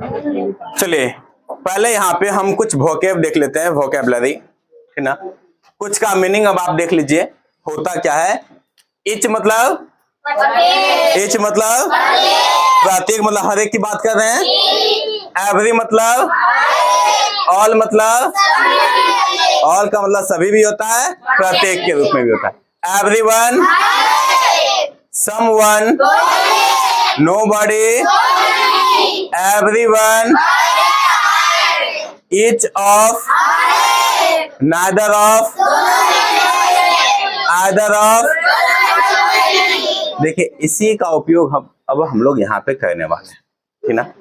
चलिए पहले यहाँ पे हम कुछ वोकैब देख लेते हैं, वोकैबलरी, है ना। कुछ का मीनिंग अब आप देख लीजिए होता क्या है। इच मतलब प्रत्येक मतलब हर एक की बात कर रहे हैं। एवरी मतलब ऑल मतलब ऑल का मतलब सभी भी होता है, प्रत्येक के रूप में भी होता है। Everyone, someone, nobody, everyone, each of, neither of, either of. देखिए इसी का उपयोग हम लोग यहाँ पे करने वाले हैं, ठीक ना।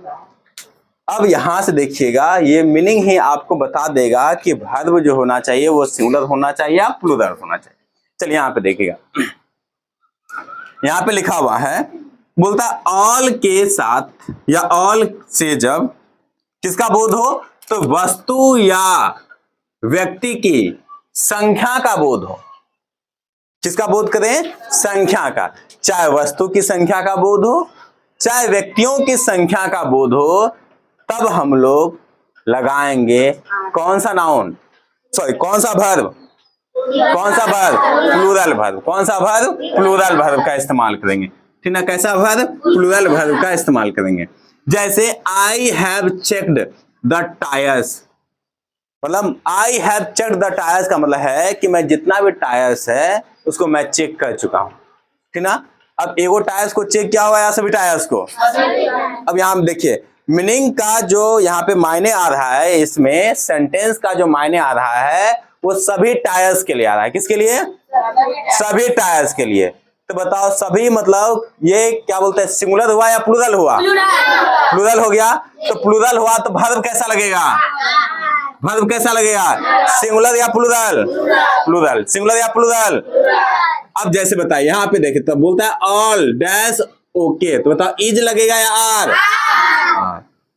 अब यहां से देखिएगा ये मीनिंग ही आपको बता देगा कि वर्ब जो होना चाहिए वो सिंगुलर होना चाहिए या प्लूरल होना चाहिए। चलिए यहाँ पे देखिएगा, यहाँ पे लिखा हुआ है, बोलता है ऑल के साथ या ऑल से जब किसका बोध हो, तो वस्तु या व्यक्ति की संख्या का बोध हो। किसका बोध करें, संख्या का। चाहे वस्तु की संख्या का बोध हो चाहे व्यक्तियों की संख्या का बोध हो, तब हम लोग लगाएंगे कौन सा नाउन, सॉरी कौन सा वर्ब, प्लूरल वर्ब। कौन सा वर्ब, प्लूरल वर्ब का इस्तेमाल करेंगे, ठीक ना। कैसा वर्ब, प्लूरल वर्ब का इस्तेमाल करेंगे। जैसे I have checked the tyres, मतलब I have checked the tyres का मतलब है कि मैं जितना भी टायर्स है उसको मैं चेक कर चुका हूं, ठीक ना। अब एगो टायर्स को चेक किया हुआ या सभी टायर्स को। अब यहां देखिए मीनिंग का जो यहाँ पे मायने आ रहा है, इसमें सेंटेंस का जो मायने आ रहा है वो सभी टायर्स के लिए आ रहा है। किसके लिए, सभी टायर्स के लिए। तो बताओ सभी मतलब ये क्या बोलते हैं, सिंगुलर हुआ या प्लूरल हुआ, प्लूरल हो गया। तो प्लूरल हुआ तो वर्ब कैसा लगेगा, वर्ब कैसा लगेगा, सिंगुलर या प्लूरल, प्लूरल, सिंगुलर या प्लूरल। अब जैसे बताइए यहाँ पे देखिए, तो बोलता है ऑल डैश ओके, तो बताओ इज लगेगा या आर,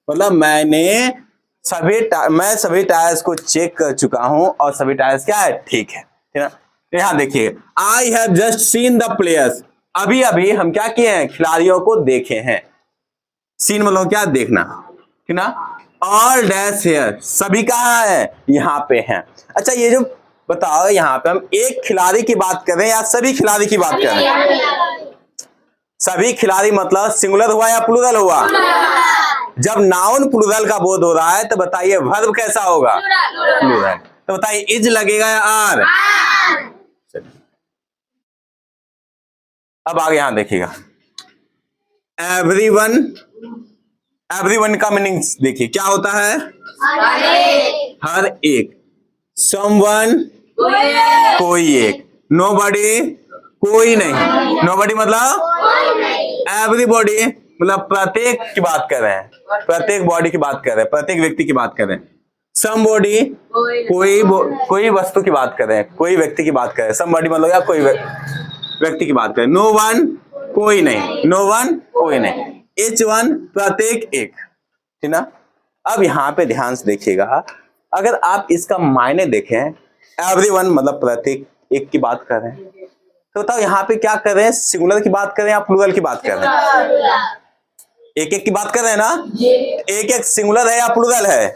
मतलब मैं सभी टायर्स को चेक कर चुका हूं और सभी टायर्स क्या है, ठीक है, ठीक ना। यहाँ देखिए I have just seen the players, अभी अभी हम क्या किए हैं, खिलाड़ियों को देखे हैं। सीन मतलब क्या, देखना, ठीक ना। ऑल डैश हेयर, सभी कहाँ है, यहाँ पे हैं। अच्छा ये जो बताओ यहाँ पे हम एक खिलाड़ी की बात कर रहे हैं या सभी खिलाड़ी की बात कर रहे हैं। सभी खिलाड़ी मतलब सिंगुलर हुआ या प्लूरल हुआ। जब नाउन प्लूरल का बोध हो रहा है तो बताइए वर्ब कैसा होगा, प्लूरल। तो बताइए इज लगेगा या आर। अब आगे यहां देखिएगा, एवरीवन, एवरीवन का मीनिंग देखिए क्या होता है, हर एक। समवन, कोई एक। नोबडी, कोई नहीं। नोबडी मतलब एवरीबॉडी, मतलब प्रत्येक की बात कर रहे हैं, प्रत्येक बॉडी की बात कर रहे हैं, प्रत्येक व्यक्ति की बात कर रहे हैं। समबॉडी, कोई वस्तु की बात कर रहे हैं, कोई व्यक्ति की बात कर रहे हैं। समबॉडी मतलब या कोई व्यक्ति की बात करें। नो वन, कोई नहीं। नो वन, कोई नहीं। एच वन, प्रत्येक एक, ठीक ना। अब यहाँ पे ध्यान से देखिएगा, अगर आप इसका मायने देखें, एवरीवन मतलब प्रत्येक एक की बात कर रहे हैं, तो बताओ यहाँ पे क्या कर रहे हैं, सिंगुलर की बात कर रहे हैं या प्लूरल की बात कर रहे हैं, एक एक की बात कर रहे हैं ना। एक एक सिंगुलर है या प्लूरल है,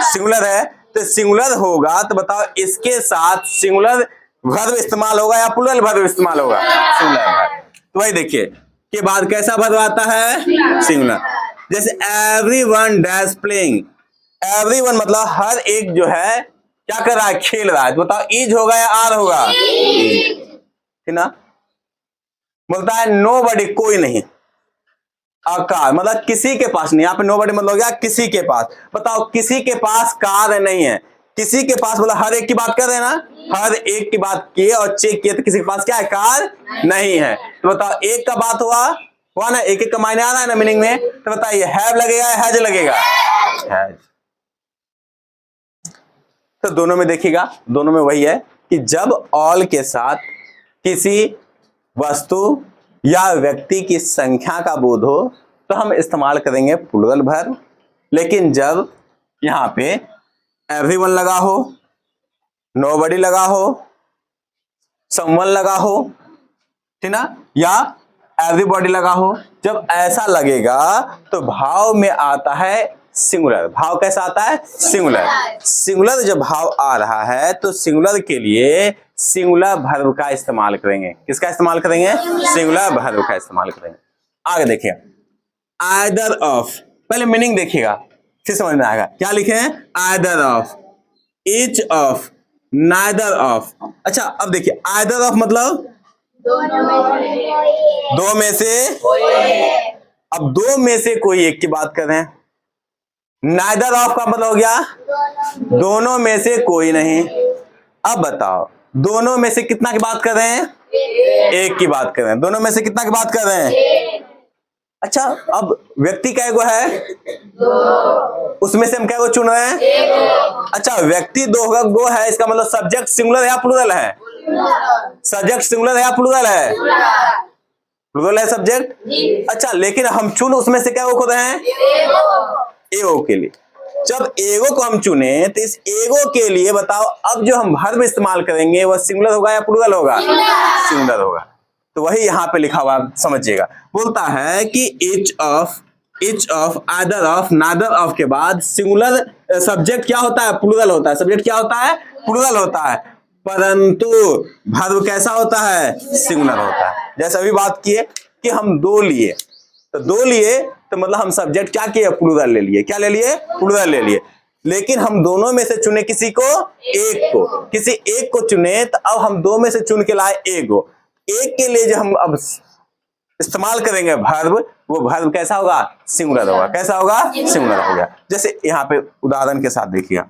सिंगुलर है। तो सिंगुलर होगा तो बताओ इसके साथ सिंगुलर वर्ब इस्तेमाल होगा या प्लूरल वर्ब इस्तेमाल होगा, सिंगुलर वर्ब। तो वही देखिए के बाद कैसा वर्ब आता है, सिंगुलर। जैसे एवरीवन डैश प्लेइंग, एवरीवन मतलब हर एक जो है क्या कर रहा है, खेल रहा है। तो बताओ इज होगा या आर होगा, ठीक ना। बोलता है नोबडी, कोई नहीं। कार मतलब किसी के पास नहीं, यहाँ पे नोबडी मतलब हो गया किसी के पास। बताओ किसी के पास कार नहीं है, किसी के पास मतलब हर एक की बात कर रहे हैं ना, हर एक की बात किए और चेक किए तो किसी के पास क्या है, कार नहीं है। तो बताओ एक का बात हुआ ना, एक एक का मायने आ रहा है ना मीनिंग में। तो बताइए हैव लगेगा या हैज लगेगा, हैज। तो दोनों में देखिएगा, दोनों में वही है कि जब ऑल के साथ किसी वस्तु या व्यक्ति की संख्या का बोध हो तो हम इस्तेमाल करेंगे प्लूरल वर्ब। लेकिन जब यहां पे एवरीवन लगा हो, नोबडी लगा हो, समवन लगा हो, ठीक ना, या एवरीबॉडी लगा हो, जब ऐसा लगेगा तो भाव में आता है सिंगुलर। भाव कैसा आता है? सिंगुलर। सिंगुलर जब भाव आ रहा है तो सिंगुलर के लिए सिंगुलर वर्ब का इस्तेमाल करेंगे। किसका इस्तेमाल करेंगे? सिंगुलर वर्ब का इस्तेमाल करेंगे। आगे देखिए, आइदर ऑफ, पहले मीनिंग देखिएगा फिर समझ में आएगा। क्या लिखे हैं? Either of, each of, neither of. अच्छा अब देखिए, आइदर ऑफ मतलब दो में से अब दो में से कोई एक की बात कर रहे हैं। नाइदर ऑफ का मतलब हो गया दोनों में से कोई नहीं। अब बताओ, दोनों में से कितना की बात कर रहे हैं? एक की बात कर रहे हैं। दोनों में से कितना की बात कर रहे हैं? अच्छा अब व्यक्ति कै गो है? उसमें से हम क्या गो चुन रहे हैं? अच्छा व्यक्ति दो गो है, इसका मतलब सब्जेक्ट सिंगुलर है या प्लूरल है? सब्जेक्ट सिंगुलर है या प्लूरल है? प्लूरल है सब्जेक्ट। अच्छा लेकिन हम चुन उसमें से क्या को रहे हैं? एगो के लिए। जब एगो को हम चुने तो इस एगो के लिए बताओ अब जो हम वर्ब इस्तेमाल करेंगे वह सिंगुलर होगा या प्लूरल होगा? सिंगुलर होगा। तो वही यहाँ पे लिखा हुआ समझिएगा। बोलता है कि each of, either of, neither of के बाद सिंगुलर सब्जेक्ट क्या होता है? प्लूरल होता है। सब्जेक्ट क्या होता है? प्लूरल होता है। परंतु वर्ब कैसा होता है? सिंगुलर होता है। जैसे अभी बात किए कि हम दो लिए, तो दो लिए तो मतलब हम सब्जेक्ट क्या किए? प्लूरल ले लिए। क्या ले लिए? प्लूरल ले लिए। लेकिन हम दोनों में से चुने किसी को? एक को। किसी एक को चुने तो अब हम दो में से चुन के लाए एगो। एक के लिए जो हम अब इस्तेमाल करेंगे वर्ब, वो वर्ब कैसा होगा? सिंगुलर होगा। कैसा होगा? सिंगुलर होगा। जैसे यहाँ पे उदाहरण के साथ देखिए,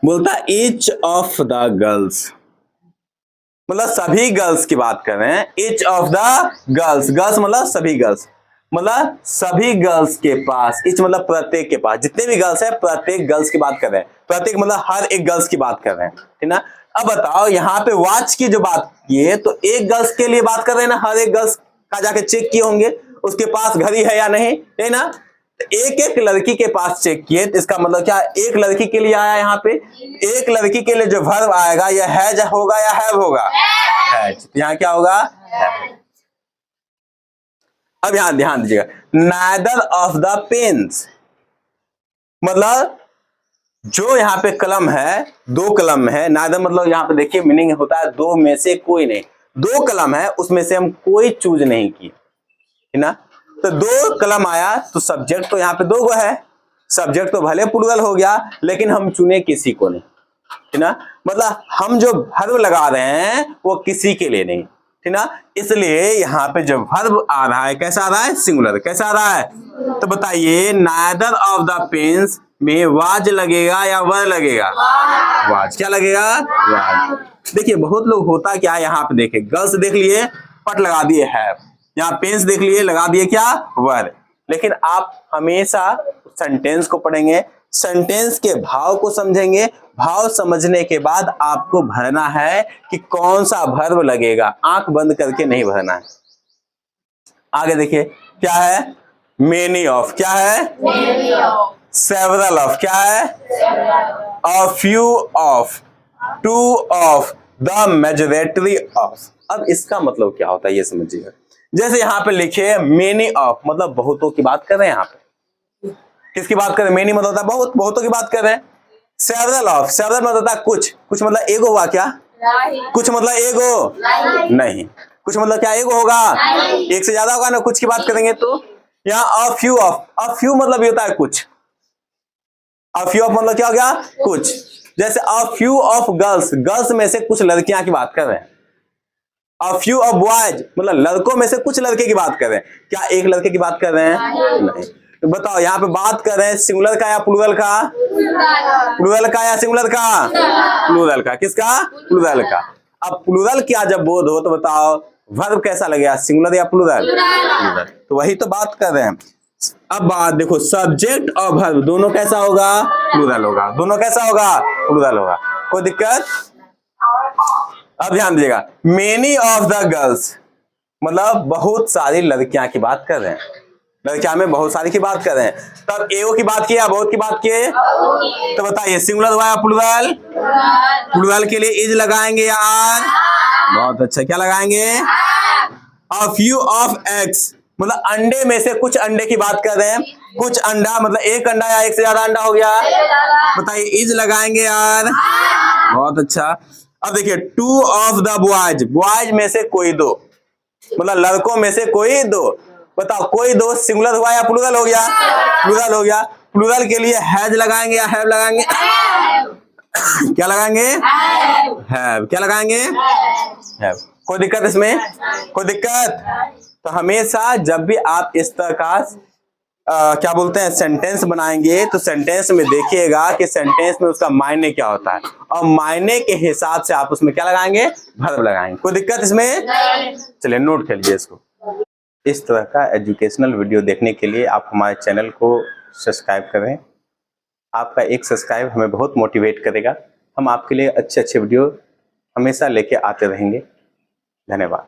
बोलता ईच ऑफ द गर्ल्स, मतलब सभी गर्ल्स की बात कर रहे हैं। Each of the girls, girls मतलब सभी गर्ल्स, मतलब सभी गर्ल्स के पास। ईच मतलब प्रत्येक के पास, जितने भी गर्ल्स है प्रत्येक गर्ल्स की बात कर रहे हैं। प्रत्येक मतलब हर एक गर्ल्स की बात कर रहे हैं, ठीक ना। अब बताओ यहाँ पे वॉच की जो बात की है तो एक गर्ल्स के लिए बात कर रहे हैं ना, हर एक गर्ल्स का जाके चेक किए होंगे उसके पास घड़ी है या नहीं, है ना। एक एक लड़की के पास चेक किए तो इसका मतलब क्या? एक लड़की के लिए आया। यहाँ पे एक लड़की के लिए जो वर्ब आएगा यह हैज होगा या हैव होगा? हैज। यहाँ क्या होगा? अब यहां ध्यान दीजिएगा, नाइदर ऑफ द पेन्स, मतलब जो यहाँ पे कलम है, दो कलम है। नाइदर मतलब यहाँ पे देखिए मीनिंग होता है दो में से कोई नहीं। दो कलम है उसमें से हम कोई चूज नहीं किए, है ना। तो दो कलम आया तो सब्जेक्ट तो यहाँ पे दो गो है। सब्जेक्ट तो भले प्लूरल हो गया लेकिन हम चुने किसी को नहीं, है ना। मतलब हम जो वर्ब लगा रहे हैं वो किसी के लिए नहीं, ठीक ना। इसलिए यहाँ पे जो वर्ब आ रहा है कैसा आ रहा है? सिंगुलर। कैसा आ रहा है? तो बताइए, नाइदर ऑफ द पेन्स में वाज लगेगा या वर लगेगा? वाज। क्या लगेगा? वाज। देखिए बहुत लोग होता क्या है, यहाँ पे देखिए गर्ल्स देख लिए पट लगा दिए है, यहाँ पेन्स देख लिए लगा दिए क्या? वर। लेकिन आप हमेशा सेंटेंस को पढ़ेंगे, सेंटेंस के भाव को समझेंगे। भाव समझने के बाद आपको भरना है कि कौन सा वर्ब लगेगा। आंख बंद करके नहीं भरना है। आगे देखिए क्या है? Many of. क्या है? Several of. क्या है? A few of, two of, the majority of. अब इसका मतलब क्या होता है ये समझिएगा। जैसे यहाँ पे लिखे मेनी ऑफ, मतलब बहुतों की बात कर रहे हैं। यहाँ पे किसकी बात कर रहे हैं? मेनी मतलब होता है बहुत, बहुतों की बात कर रहे हैं। सेवरल ऑफ, सेवरल मतलब होता है कुछ, कुछ मतलब एगो हुआ क्या? कुछ मतलब एगो नहीं। कुछ मतलब क्या? एगो होगा? एक से ज्यादा होगा ना कुछ की बात करेंगे तो। यहाँ a few of, a few मतलब ये होता है कुछ। अ फ्यू ऑफ मतलब क्या हो गया? कुछ। जैसे a few of girls, girls में से कुछ लड़कियां की बात कर रहे हैं। अ फ्यू ऑफ बॉयज मतलब लड़कों में से कुछ लड़के की बात कर रहे हैं। क्या एक लड़के की बात कर रहे हैं? नहीं। तो बताओ यहाँ पे बात कर रहे हैं सिंगुलर का या प्लूरल का? प्लूरल का या सिंगुलर का? प्लूरल का। किसका? प्लूरल का। अब प्लूरल क्या जब बोध हो तो बताओ वर्ब कैसा लगेगा? सिंगुलर या प्लूरल? प्लूरल। तो वही तो बात कर रहे हैं। अब बात देखो, सब्जेक्ट और वर्ब दोनों कैसा होगा? प्लूरल होगा। दोनों कैसा होगा? प्लूरल होगा। कोई दिक्कत? अब ध्यान दीजिएगा, मेनी ऑफ द गर्ल्स मतलब बहुत सारी लड़कियां की बात कर रहे हैं। लड़कियां में बहुत सारी की बात कर रहे हैं। तब एगो की बात की या बहुत की बात किए? तो बताइए सिंगुलर हुआ या प्लूरल? प्लूरल के लिए इज लगाएंगे या आर? बहुत अच्छा। क्या लगाएंगे? अ फ्यू ऑफ एग्स मतलब अंडे में से कुछ अंडे की बात कर रहे हैं। कुछ अंडा मतलब एक अंडा या एक से ज्यादा अंडा हो गया, बताइए इज लगाएंगे यार, बहुत अच्छा। अब देखिए two of the boys, boys में से कोई दो, मतलब लड़कों में से कोई दो, बताओ कोई दो सिंगुलर हुआ या प्लूरल हो गया, प्लूरल हो गया। प्लूरल के लिए हैज लगाएंगे या हैव लगाएंगे, क्या लगाएंगे, हैव, क्या लगाएंगे, हैव। कोई दिक्कत इसमें, कोई दिक्कत? तो हमेशा जब भी आप इस तरह का क्या बोलते हैं सेंटेंस बनाएंगे तो सेंटेंस में देखिएगा कि सेंटेंस में उसका मायने क्या होता है, और मायने के हिसाब से आप उसमें क्या लगाएंगे, वर्ब लगाएंगे। कोई दिक्कत इसमें? चलिए नोट कर लीजिए इसको। इस तरह का एजुकेशनल वीडियो देखने के लिए आप हमारे चैनल को सब्सक्राइब करें। आपका एक सब्सक्राइब हमें बहुत मोटिवेट करेगा। हम आपके लिए अच्छे अच्छे वीडियो हमेशा लेके आते रहेंगे। धन्यवाद।